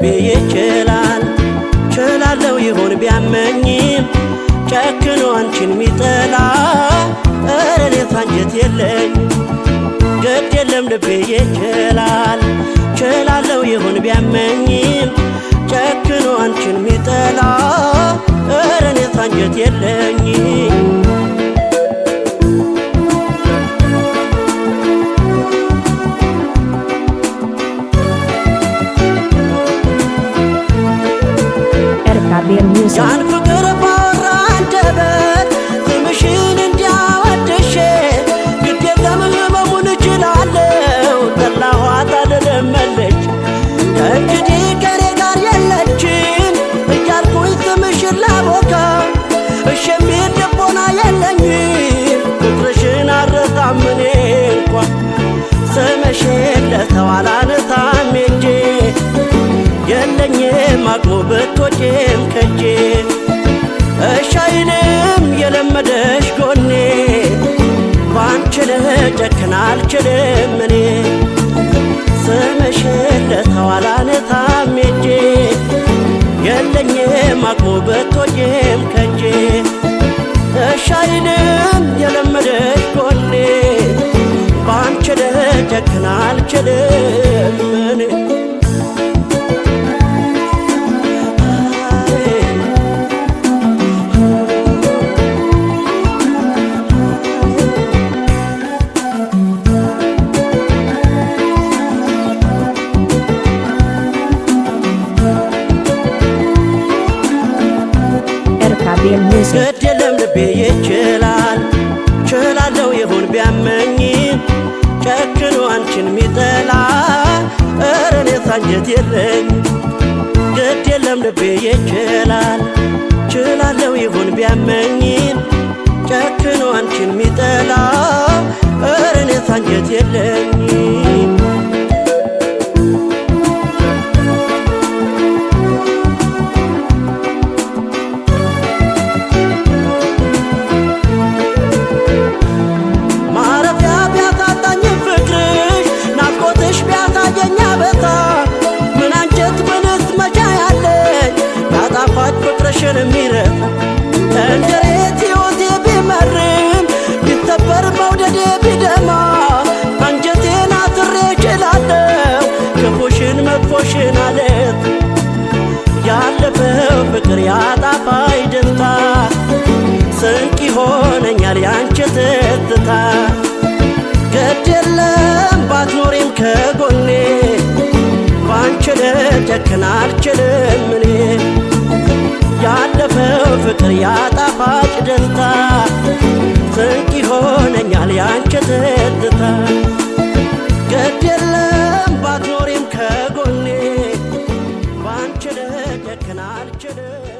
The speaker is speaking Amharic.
ልቤ ይችላል ችላለው ይሆን ቢያመኝም ጨክኖ አንቺን ሚጠላ እኔስ አንጀት የለኝ ግድ የለም ልቤ ይችላል ችላለው ይሆን ቢያመኝም ጨክኖ አንቺን ሚጠላ እኔስ አንጀት የለኝ ያን ፍቅር ባወራ አንደበት ስምሽን እንዲያወድሼ ግድ የለም ህመሙን እችላለሁ ጠላኋት አልለመለች ከእንግዲህ ከኔ ጋር የለችም እያልኩኝ ስምሽን ላቦካ እሺ የሚል ልቦና የለኝም ፍቅርሽን አልረሳም እኔ እንኳ ስምሽን ለሰው አላነሳም ሄጄ የለኝም አቅሙ ብትወጪም ከጄ እሺ አይልም የለመደሽ ጎኔ ባንቺ ልጨክን አልችልም እኔ ስምሽን ለሰው አላነሳም ሄጄ የለኝም አቅሙ ብትወጪም ከጄ እሺ አይልም የለመደሽ ጎኔ ባንቺ ልጨክን አልችልም እኔ ግድ የለም ልቤ ይችላል ችላለው ይሆን ቢያመኝም ጨክኖ አንቺን ሚጠላ እኔስ አንጀት የለኝ ግድ የለም ልቤ ይችላል ችላለው ይሆን ቢያመኝም ጨክኖ አንቺን ሚጠላ እኔስ አንጀት የለኝ ፍቅርሽን የሚረሳ እንደሬት ሕይወቴ ቢመርም ቢሰበር መውደዴ ቢደማ አንጀቴን አስሬ እችላለሁ ክፉሽን መጥፎሽን አለት ያለፈው ፍቅር ያጣፋኝ ደስታ ስንቅ ይሆነኛል ያንቺ ትዝታ ግድ የለም ባትኖሪም ከጎኔ ባንቺ ልጨክን አልችልም እኔ ያለፈው ፍቅር ያጣፋጭ ደስታ ስንቅ ይሆነኛል ያንቺ ትዝታ ግድ የለም ባትኖሪም ከጎኔ ባንቺ ልጨክን አልችልም